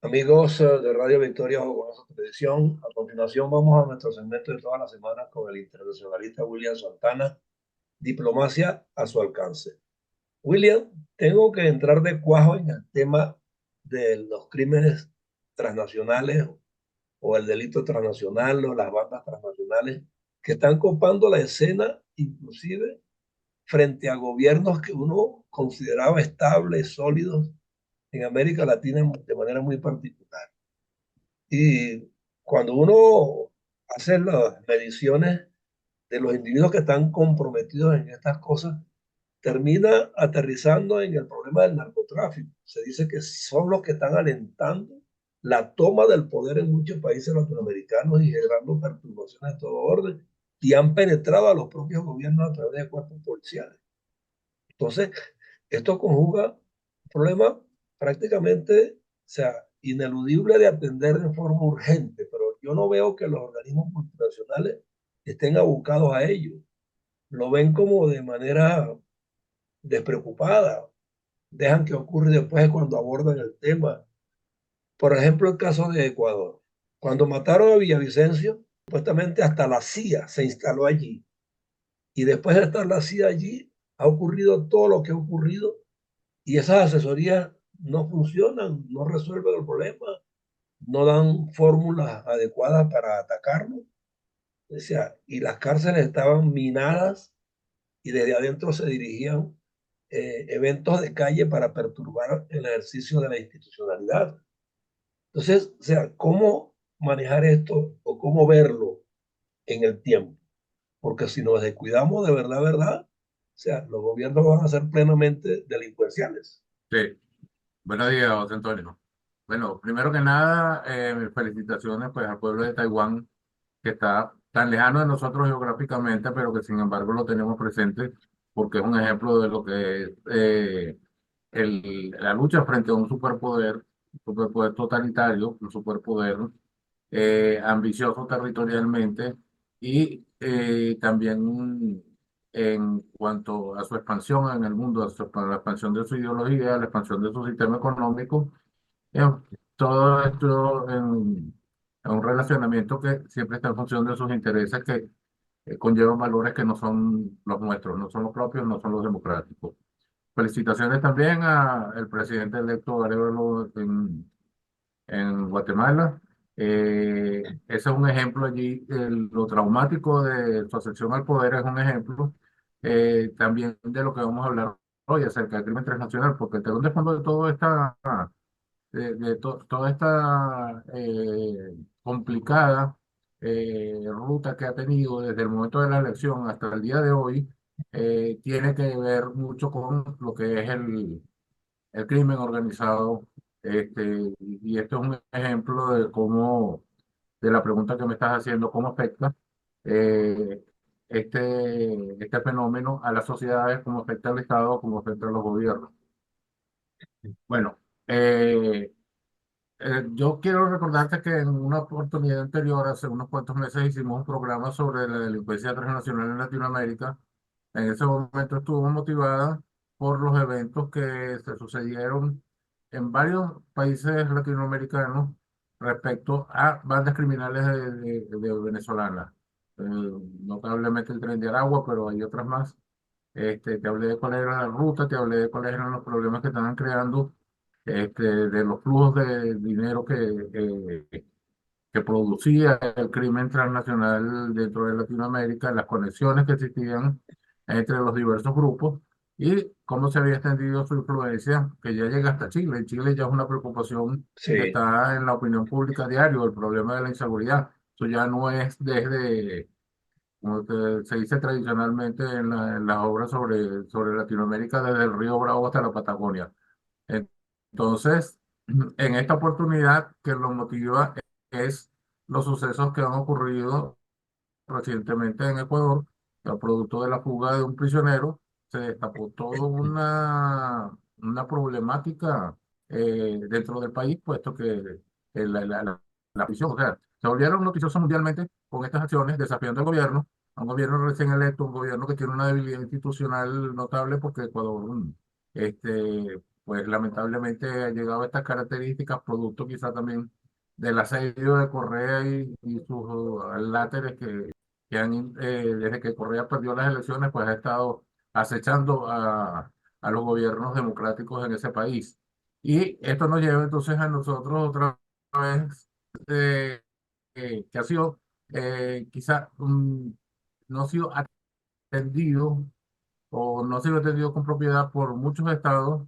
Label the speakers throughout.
Speaker 1: Amigos de Radio Victoria Jugosa Televisión, a continuación vamos a nuestro segmento de toda la semana con el internacionalista William Santana, Diplomacia a su alcance. William, tengo que entrar de cuajo en el tema de los crímenes transnacionales o el delito transnacional o las bandas transnacionales que están copando la escena, inclusive frente a gobiernos que uno consideraba estables, sólidos en América Latina de manera muy particular. Y cuando uno hace las mediciones de los individuos que están comprometidos en estas cosas, termina aterrizando en el problema del narcotráfico. Se dice que son los que están alentando la toma del poder en muchos países latinoamericanos y generando perturbaciones de todo orden, y han penetrado a los propios gobiernos a través de cuerpos policiales. Entonces, esto conjuga un problema prácticamente, o sea, ineludible de atender de forma urgente, pero yo no veo que los organismos multinacionales estén abocados a ello. Lo ven como de manera despreocupada, dejan que ocurra después cuando abordan el tema. Por ejemplo, el caso de Ecuador. Cuando mataron a Villavicencio, supuestamente hasta la CIA se instaló allí. Y después de estar la CIA allí, ha ocurrido todo lo que ha ocurrido y esas asesorías no funcionan, no resuelven el problema, no dan fórmulas adecuadas para atacarlo. O sea, y las cárceles estaban minadas y desde adentro se dirigían eventos de calle para perturbar el ejercicio de la institucionalidad. Entonces, o sea, ¿cómo manejar esto o cómo verlo en el tiempo? Porque si nos descuidamos de verdad, verdad, o sea, los gobiernos van a ser plenamente delincuenciales.
Speaker 2: Sí, buenos días, José Antonio. Bueno, primero que nada, mis felicitaciones pues al pueblo de Taiwán, que está tan lejano de nosotros geográficamente, pero que sin embargo lo tenemos presente, porque es un ejemplo de lo que es la lucha frente a un superpoder totalitario, un superpoder ambicioso territorialmente y también en cuanto a su expansión en el mundo, a la expansión de su ideología, la expansión de su sistema económico, eh, todo esto en un relacionamiento que siempre está en función de sus intereses que conllevan valores que no son los nuestros, no son los propios, no son los democráticos. Felicitaciones también al presidente electo Arevalo en Guatemala. Ese es un ejemplo allí, lo traumático de su ascensión al poder es un ejemplo también de lo que vamos a hablar hoy acerca del crimen transnacional, porque el telón de fondo de toda esta complicada ruta que ha tenido desde el momento de la elección hasta el día de hoy, tiene que ver mucho con lo que es el crimen organizado, y esto es un ejemplo de cómo, de la pregunta que me estás haciendo, cómo afecta eh, este fenómeno a las sociedades, cómo afecta al Estado, cómo afecta a los gobiernos. Bueno, yo quiero recordarte que en una oportunidad anterior, hace unos cuantos meses, hicimos un programa sobre la delincuencia transnacional en Latinoamérica. En ese momento estuvo motivada por los eventos que se sucedieron en varios países latinoamericanos respecto a bandas criminales de venezolanas. Eh, Notablemente el Tren de Aragua, pero hay otras más. Te hablé de cuál era la ruta, te hablé de cuáles eran los problemas que estaban creando, de los flujos de dinero que producía el crimen transnacional dentro de Latinoamérica, las conexiones que existían entre los diversos grupos y cómo se había extendido su influencia, que ya llega hasta Chile. En Chile ya es una preocupación que
Speaker 1: Sí,
Speaker 2: está en la opinión pública diario, el problema de la inseguridad. Eso ya no es desde, como se dice tradicionalmente en las obras sobre Latinoamérica, desde el Río Bravo hasta la Patagonia. Entonces, en esta oportunidad que lo motiva es los sucesos que han ocurrido recientemente en Ecuador, que producto de la fuga de un prisionero, se destapó toda una problemática dentro del país, puesto que la prisión, o sea, se volvieron noticiosos mundialmente con estas acciones, desafiando al gobierno, a un gobierno recién electo, un gobierno que tiene una debilidad institucional notable, porque Ecuador este, pues lamentablemente ha llegado a estas características, producto quizá también del asedio de Correa y sus láteres que han, desde que Correa perdió las elecciones, pues ha estado acechando a los gobiernos democráticos en ese país. Y esto nos lleva entonces a nosotros otra vez, que ha sido quizá no ha sido atendido o no ha sido atendido con propiedad por muchos estados.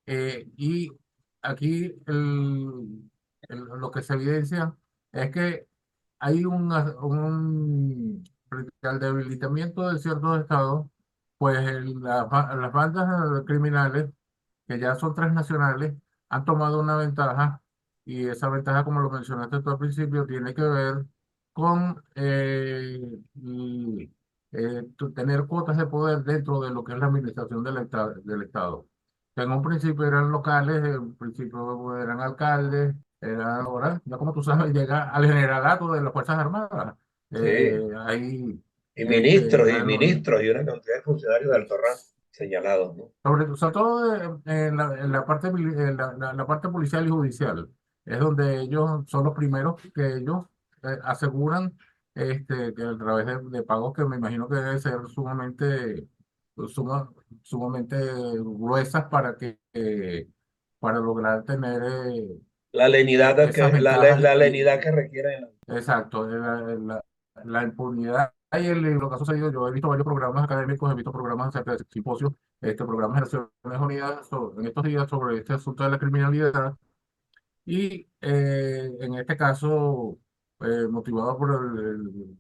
Speaker 2: Y aquí lo que se evidencia es que hay frente al debilitamiento de ciertos estados, pues las bandas criminales, que ya son transnacionales, han tomado una ventaja, y esa ventaja, como lo mencionaste tú al principio, tiene que ver con tener cuotas de poder dentro de lo que es la administración del Estado. Que en un principio eran locales, en un principio eran alcaldes, ahora, ya como tú sabes, llega al generalato de las Fuerzas Armadas.
Speaker 1: Sí,
Speaker 2: Hay
Speaker 1: y
Speaker 2: este,
Speaker 1: ministros y ministros y una cantidad de funcionarios de alto rango señalados, ¿no?
Speaker 2: sobre todo en la parte, la parte policial y judicial, es donde ellos son los primeros que ellos aseguran que a través de pagos que me imagino que deben ser suma- sumamente gruesas para lograr tener
Speaker 1: La lenidad
Speaker 2: esas ventajas.
Speaker 1: la lenidad que requieren.
Speaker 2: Exacto, la impunidad y lo que ha sucedido. Yo he visto varios programas académicos, he visto programas acerca de simposios, programas de Naciones Unidas en estos días sobre este asunto de la criminalidad, y en este caso, motivado por el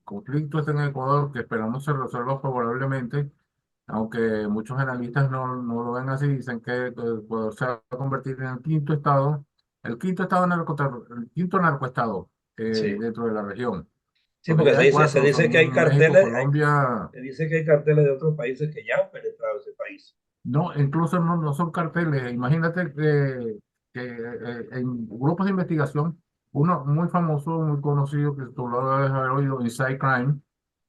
Speaker 2: conflicto este en Ecuador, que esperamos se resuelva favorablemente, aunque muchos analistas no lo ven así. Dicen que Ecuador se va a convertir en el quinto narcoestado
Speaker 1: Sí,
Speaker 2: dentro de la región,
Speaker 1: sí,
Speaker 2: porque
Speaker 1: porque
Speaker 2: ya hay
Speaker 1: se
Speaker 2: cuatro,
Speaker 1: dice que hay
Speaker 2: son México,
Speaker 1: carteles,
Speaker 2: Colombia.
Speaker 1: se dice que hay carteles de otros países que ya han penetrado ese país.
Speaker 2: No, incluso no son carteles. Imagínate que en grupos de investigación, uno muy famoso, muy conocido, que tú lo debes haber oído, Inside Crime,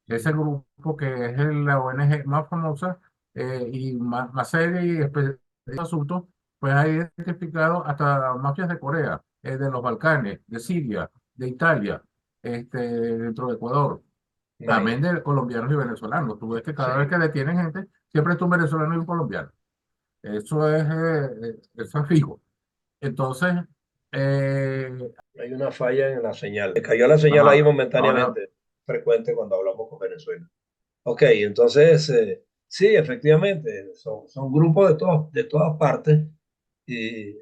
Speaker 2: ese grupo que es la ONG más famosa y más seria y especializada en asuntos, pues ha identificado hasta mafias de Corea, de los Balcanes, de Siria, de Italia, dentro de Ecuador, amén
Speaker 1: Imagínate.
Speaker 2: de colombianos y venezolanos. Tú ves que cada vez que
Speaker 1: Sí,
Speaker 2: detienen gente, siempre es un venezolano y un colombiano. Eso es fijo. Entonces, eh,
Speaker 1: hay una falla en la señal. Me cayó la señal ahí
Speaker 2: ajá, ahora,
Speaker 1: momentáneamente, frecuente cuando hablamos con Venezuela. Ok, entonces, sí, efectivamente, son grupos de todas partes, y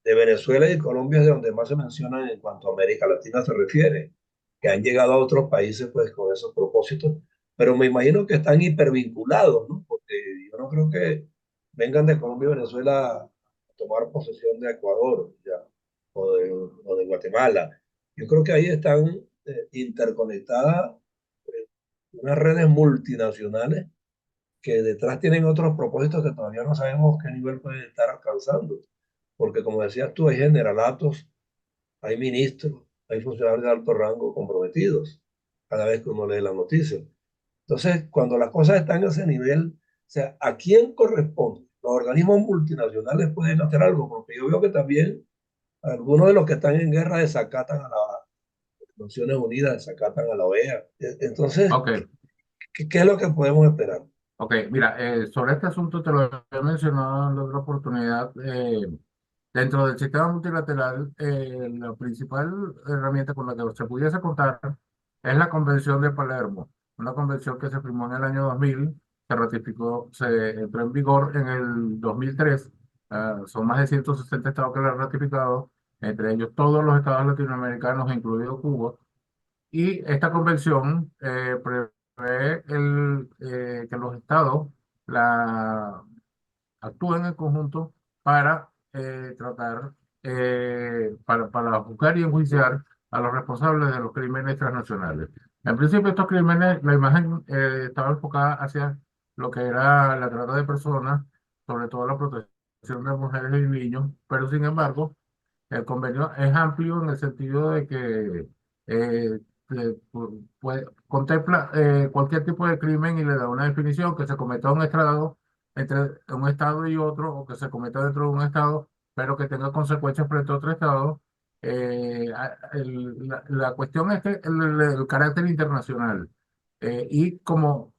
Speaker 1: de Venezuela y Colombia es de donde más se mencionan en cuanto a América Latina se refiere, que han llegado a otros países pues con esos propósitos, pero me imagino que están hipervinculados, ¿no? Porque yo no creo que vengan de Colombia y Venezuela a tomar posesión de Ecuador ya, o de Guatemala. Yo creo que ahí están interconectadas unas redes multinacionales que detrás tienen otros propósitos que todavía no sabemos qué nivel pueden estar alcanzando. Porque como decías tú, hay generalatos, hay ministros, hay funcionarios de alto rango comprometidos cada vez que uno lee la noticia. Entonces, cuando las cosas están a ese nivel, o sea, ¿a quién corresponde? Los organismos multinacionales pueden hacer algo, porque yo veo que también algunos de los que están en guerra desacatan a las Naciones Unidas, desacatan a la OEA. Entonces,
Speaker 2: ok,
Speaker 1: ¿qué es lo que podemos esperar?
Speaker 2: ok, mira, sobre este asunto te lo he mencionado en la otra oportunidad. Dentro del sistema multilateral, la principal herramienta con la que se pudiese contar es la Convención de Palermo, una convención que se firmó en el año 2000, se ratificó, se entró en vigor en el 2003. Son más de 160 estados que la han ratificado, entre ellos todos los estados latinoamericanos, incluido Cuba. Y esta convención prevé que los estados la actúen en conjunto para tratar, para juzgar y enjuiciar a los responsables de los crímenes transnacionales. En principio, estos crímenes, la imagen estaba enfocada hacia lo que era la trata de personas, sobre todo la protección de mujeres y niños, pero sin embargo, el convenio es amplio en el sentido de que contempla cualquier tipo de crimen y le da una definición: que se cometa un estrado, entre un estado y otro, o que se cometa dentro de un estado, pero que tenga consecuencias frente a otro estado. La cuestión es que el carácter internacional y como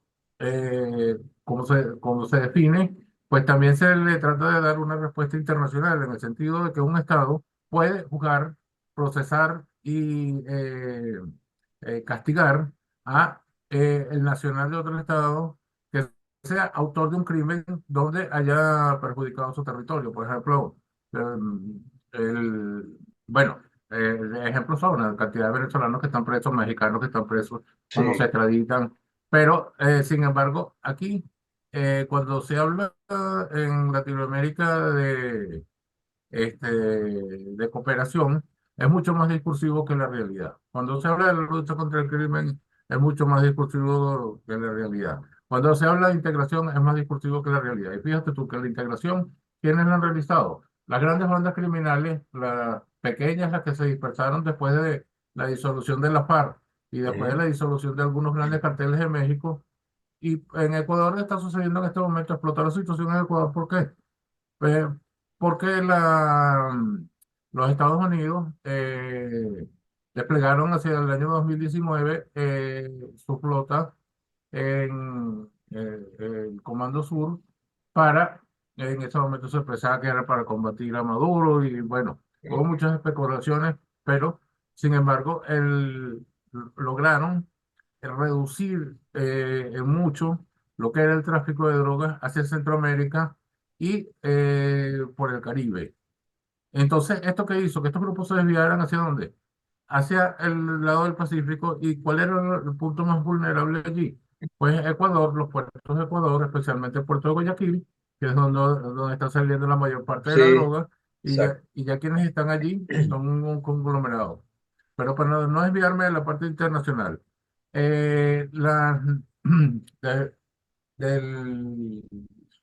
Speaker 2: se define, pues también se le trata de dar una respuesta internacional en el sentido de que un estado puede juzgar, procesar y castigar a el nacional de otro estado que sea autor de un crimen donde haya perjudicado su territorio. Por ejemplo, el, bueno, ejemplos son la cantidad de venezolanos que están presos, mexicanos que están presos, cómo se
Speaker 1: Sí.
Speaker 2: extraditan. Pero, sin embargo, aquí, cuando se habla en Latinoamérica de cooperación es mucho más discursivo que la realidad. Cuando se habla de la lucha contra el crimen es mucho más discursivo que la realidad. Cuando se habla de integración es más discursivo que la realidad. Y fíjate tú que la integración, ¿quiénes la han realizado? Las grandes bandas criminales, las pequeñas, las que se dispersaron después de la disolución de la FARC y después de
Speaker 1: Ujú.
Speaker 2: la disolución de algunos grandes carteles de México. Y en Ecuador está sucediendo en este momento explotar la situación en Ecuador. ¿Por qué? Eh, Porque los Estados Unidos desplegaron hacia el año 2019 su flota en el Comando Sur para, en ese momento se pensaba que era para combatir a Maduro y bueno, hubo muchas especulaciones, pero sin embargo lograron reducir en mucho lo que era el tráfico de drogas hacia Centroamérica y por el Caribe. Entonces, ¿esto qué hizo? Que estos grupos se desviaran hacia dónde? Hacia el lado del Pacífico. ¿Y cuál era el punto más vulnerable allí? Pues Ecuador, los puertos de Ecuador, especialmente el puerto de Guayaquil, que es donde está saliendo la mayor parte de la
Speaker 1: Sí,
Speaker 2: droga,
Speaker 1: exacto.
Speaker 2: y ya quienes están allí son un conglomerado. Pero para no desviarme de la parte internacional, la, de- del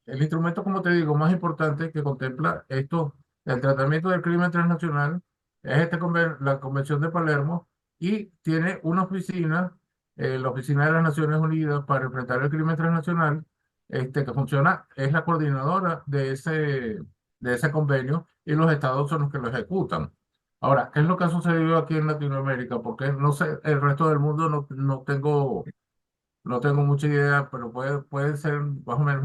Speaker 2: el instrumento, como te digo, más importante que contempla esto, el tratamiento del crimen transnacional, es la Convención de Palermo y tiene una oficina, la Oficina de las Naciones Unidas para enfrentar el crimen transnacional, que funciona, es la coordinadora de ese convenio y los estados son los que lo ejecutan. Ahora, ¿qué es lo que ha sucedido aquí en Latinoamérica? Porque no sé, el resto del mundo no tengo mucha idea, pero pueden ser más o menos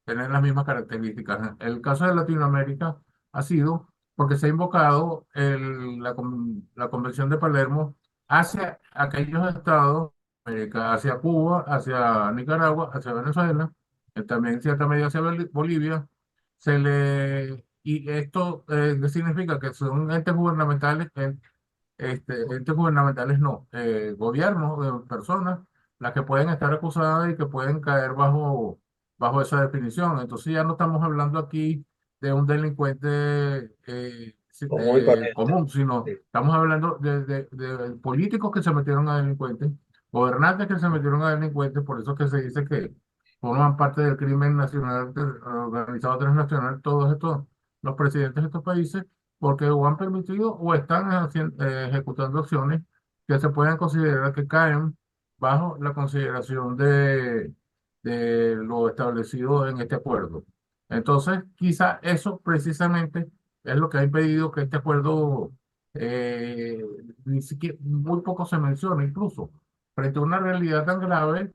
Speaker 2: tener las mismas características. El caso de Latinoamérica ha sido porque se ha invocado la Convención de Palermo hacia aquellos estados, hacia Cuba, hacia Nicaragua, hacia Venezuela, también en cierta medida hacia Bolivia. Y esto, ¿qué significa? Que son entes gubernamentales, entes gubernamentales no, gobiernos de personas, las que pueden estar acusadas y que pueden caer bajo esa definición. Entonces ya no estamos hablando aquí de un delincuente
Speaker 1: Común y corriente.
Speaker 2: común, sino
Speaker 1: Sí.
Speaker 2: estamos hablando de políticos que se metieron a delincuentes, gobernantes que se metieron a delincuentes, por eso es que se dice que forman parte del crimen nacional, organizado transnacional, todos estos, los presidentes de estos países porque o han permitido o están ejecutando acciones que se pueden considerar que caen bajo la consideración de lo establecido en este acuerdo. Entonces, quizá eso precisamente es lo que ha impedido que este acuerdo eh, ni siquiera, muy poco se mencione, incluso frente a una realidad tan grave,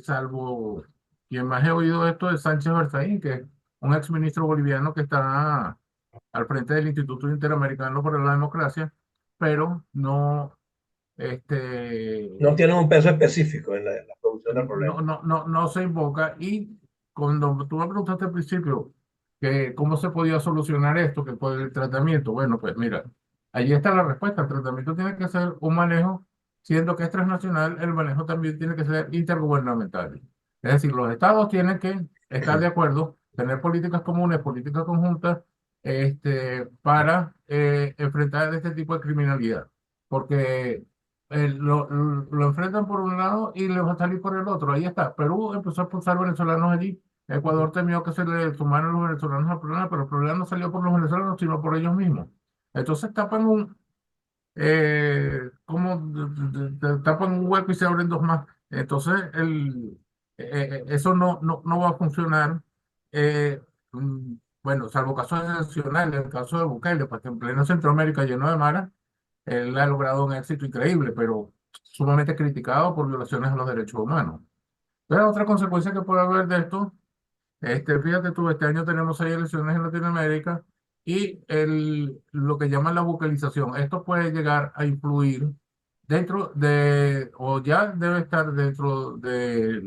Speaker 2: salvo quien más he oído esto de Sánchez Berzaín, que es un exministro boliviano que está al frente del Instituto Interamericano para la Democracia, pero no,
Speaker 1: No
Speaker 2: este,
Speaker 1: tienen un peso específico en la solución del problema.
Speaker 2: no se invoca. Y cuando tú me preguntaste al principio que cómo se podía solucionar esto, que fue el tratamiento, bueno, pues mira, ahí está la respuesta. El tratamiento tiene que ser un manejo, siendo que es transnacional, el manejo también tiene que ser intergubernamental. Es decir, los estados tienen que estar de acuerdo, tener políticas comunes, políticas conjuntas, para enfrentar este tipo de criminalidad. Porque lo enfrentan por un lado y le va a salir por el otro. Ahí está. Perú empezó a expulsar venezolanos allí. Ecuador temió que se le sumaran los venezolanos al problema, pero el problema no salió por los venezolanos, sino por ellos mismos. Entonces tapan un hueco y se abren dos más. Entonces, eso no va a funcionar. eh, bueno, salvo casos excepcionales, el caso de Bukele, porque en pleno Centroamérica lleno de maras, él ha logrado un éxito increíble, pero sumamente criticado por violaciones a los derechos humanos. Pero otra consecuencia que puede haber de esto, fíjate tú, este año tenemos 6 elecciones en Latinoamérica y lo que llaman la bucalización, esto puede llegar a influir dentro de, o ya debe estar dentro de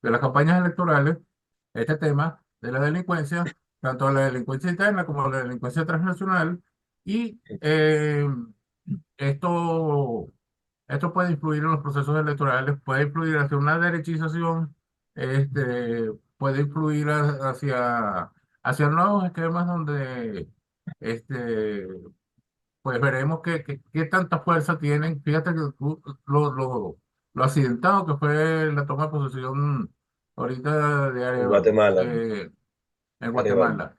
Speaker 2: las campañas electorales, este tema de la delincuencia, tanto la delincuencia interna como la delincuencia transnacional, y esto, esto puede influir en los procesos electorales, puede influir hacia una derechización, puede influir hacia nuevos esquemas donde este, pues veremos qué tanta fuerza tienen. Fíjate que lo accidentado que fue la toma de posesión ahorita de
Speaker 1: En Guatemala,
Speaker 2: en
Speaker 1: Arevalo.
Speaker 2: Guatemala.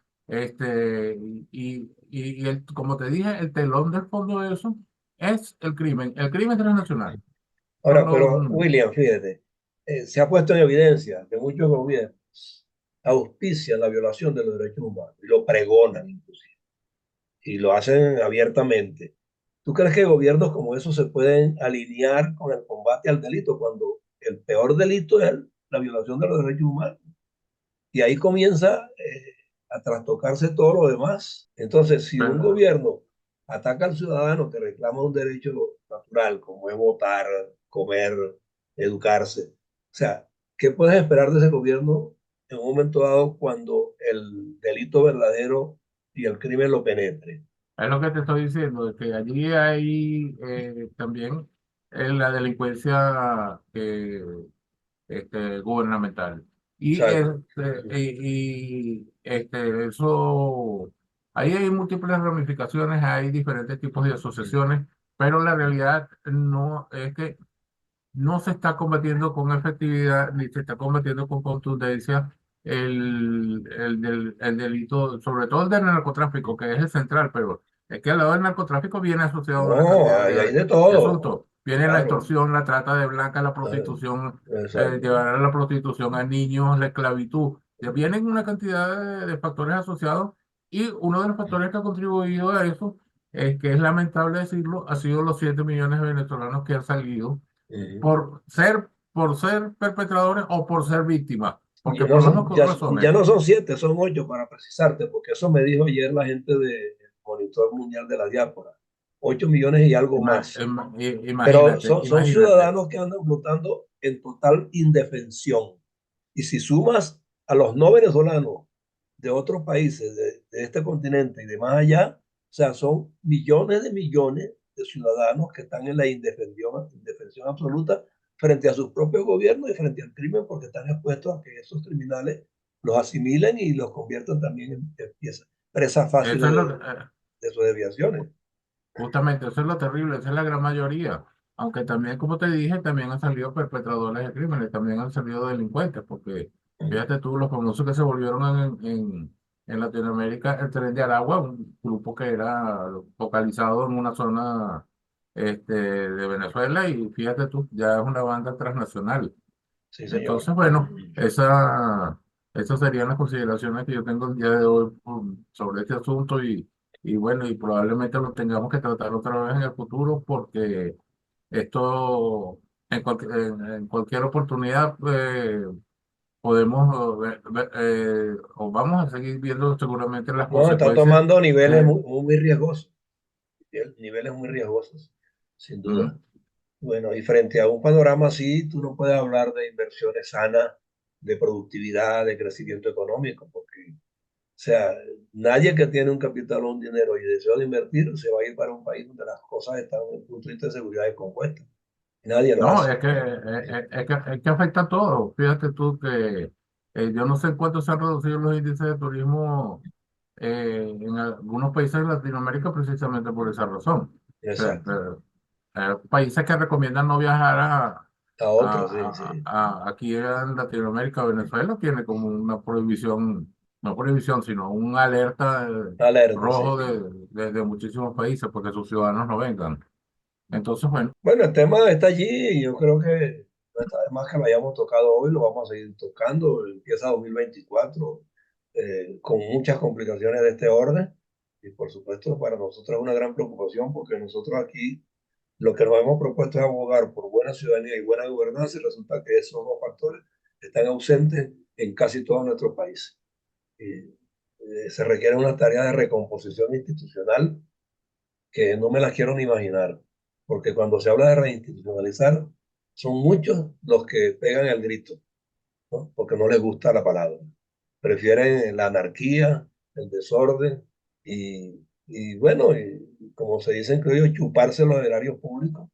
Speaker 2: Como te dije, el telón del fondo de eso es el crimen transnacional. Son
Speaker 1: Ahora, pero William, fíjate, se ha puesto en evidencia que muchos gobiernos auspician la violación de los derechos humanos y lo pregonan inclusive, y lo hacen abiertamente. ¿Tú crees que gobiernos como esos se pueden alinear con el combate al delito cuando el peor delito es la violación de los derechos humanos? Y ahí comienza a trastocarse todo lo demás. Entonces, si un
Speaker 2: pero
Speaker 1: gobierno ataca al ciudadano que reclama un derecho natural, como es votar, comer, educarse, o sea, ¿qué puedes esperar de ese gobierno en un momento dado cuando el delito verdadero y el crimen lo penetre?
Speaker 2: es lo que te estoy diciendo, de que allí hay también la delincuencia gubernamental. Y,
Speaker 1: Exacto.
Speaker 2: eso, ahí hay múltiples ramificaciones, hay diferentes tipos de asociaciones, pero la realidad no es que no se está combatiendo con efectividad ni se está combatiendo con contundencia el delito, sobre todo el del narcotráfico, que es el central, pero es que al lado del narcotráfico viene asociado una
Speaker 1: No,
Speaker 2: cantidad
Speaker 1: hay de
Speaker 2: de
Speaker 1: todo.
Speaker 2: asuntos. Viene la
Speaker 1: Claro.
Speaker 2: extorsión, la trata de blancas, la
Speaker 1: Ah,
Speaker 2: prostitución,
Speaker 1: exacto.
Speaker 2: llevar a la prostitución a niños, la esclavitud. Ya vienen una cantidad de factores asociados y uno de los factores que ha contribuido a eso, es que es lamentable decirlo, ha sido los 7 millones de venezolanos que han salido
Speaker 1: Ujú.
Speaker 2: por ser perpetradores o por ser víctimas,
Speaker 1: Y
Speaker 2: porque por las dos
Speaker 1: ya
Speaker 2: razones,
Speaker 1: no son 7, son 8 para precisarte, porque eso me dijo ayer la gente del Monitor Mundial de la Diáspora. 8 millones y algo más. Pero
Speaker 2: imagínate,
Speaker 1: son
Speaker 2: imagínate.
Speaker 1: ciudadanos que andan flotando en total indefensión. Y si sumas a los no venezolanos de otros países de este continente y de más allá, o sea, son millones de ciudadanos que están en la indefensión absoluta frente a sus propios gobiernos y frente al crimen porque están expuestos a que esos criminales los asimilen y los conviertan también en presas
Speaker 2: Eso
Speaker 1: fáciles
Speaker 2: es
Speaker 1: de sus desviaciones.
Speaker 2: justamente, eso es lo terrible, esa es la gran mayoría. Aunque también, como te dije, también han salido perpetradores de crímenes, también han salido delincuentes, porque fíjate tú, los famosos que se volvieron en Latinoamérica, el Tren de Aragua, un grupo que era focalizado en una zona de Venezuela, y fíjate tú, ya es una banda transnacional.
Speaker 1: Sí, señor.
Speaker 2: Entonces, bueno, esas serían las consideraciones que yo tengo el día de hoy sobre este asunto y bueno, y probablemente lo tengamos que tratar otra vez en el futuro porque esto en cualquier oportunidad podemos o vamos a seguir viendo seguramente las
Speaker 1: No, está
Speaker 2: consecuencias
Speaker 1: tomando niveles
Speaker 2: de...
Speaker 1: muy riesgosos, niveles muy riesgosos, sin
Speaker 2: ¿Mm?
Speaker 1: duda. Bueno, y frente a un panorama así, tú no puedes hablar de inversiones sanas, de productividad, de crecimiento económico, porque, o sea, nadie que tiene un capital o un dinero y deseo de invertir se va a ir para un país donde las cosas están en un punto de vista de seguridad descompuesta. Nadie lo
Speaker 2: No,
Speaker 1: hace.
Speaker 2: es que afecta a todo. Fíjate tú que yo no sé en cuánto se han reducido los índices de turismo en algunos países de Latinoamérica precisamente por esa razón. O sea,
Speaker 1: Exacto.
Speaker 2: países que recomiendan no viajar
Speaker 1: A otros, sí, sí.
Speaker 2: aquí en Latinoamérica, Venezuela tiene como una prohibición, no prohibición, sino un alerta
Speaker 1: Alerta, sí.
Speaker 2: rojo de muchísimos países porque sus ciudadanos no vengan. Entonces, bueno,
Speaker 1: Bueno, el tema está allí y yo creo que no está de más que lo hayamos tocado hoy, lo vamos a seguir tocando. Empieza 2024 con muchas complicaciones de este orden. Y por supuesto, para nosotros es una gran preocupación porque nosotros aquí lo que nos hemos propuesto es abogar por buena ciudadanía y buena gobernanza y resulta que esos dos factores están ausentes en casi todos nuestros países. Se requiere una tarea de recomposición institucional que no me las quiero ni imaginar, porque cuando se habla de reinstitucionalizar, son muchos los que pegan el grito, ¿no? Porque no les gusta la palabra. Prefieren la anarquía, el desorden y bueno, y como se dice en criollo, chuparse los erarios públicos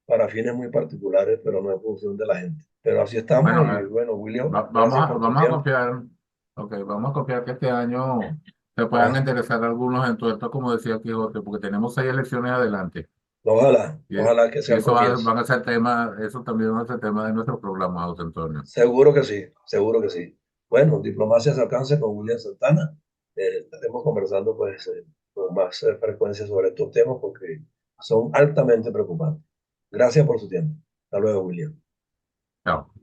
Speaker 1: para fines muy particulares, pero no en función de la gente. Pero así estamos
Speaker 2: Bueno,
Speaker 1: y bueno, William,
Speaker 2: vamos
Speaker 1: gracias
Speaker 2: a,
Speaker 1: por tu
Speaker 2: vamos a
Speaker 1: tiempo.
Speaker 2: confiar, okay, vamos a confiar que este año se puedan
Speaker 1: Ah,
Speaker 2: enderezar algunos entuertos, como decía Quijote, porque tenemos 6 elecciones adelante.
Speaker 1: ojalá,
Speaker 2: Y,
Speaker 1: ojalá que
Speaker 2: y
Speaker 1: sea el
Speaker 2: eso
Speaker 1: comienzo.
Speaker 2: van a ser tema, eso también va a ser tema de nuestro programa, José Antonio.
Speaker 1: Seguro que sí, seguro que sí. Bueno, Diplomacia se alcance con William Santana. Estaremos conversando pues con más frecuencia sobre estos temas porque son altamente preocupantes. Gracias por su tiempo. Hasta luego, William.
Speaker 2: Chao.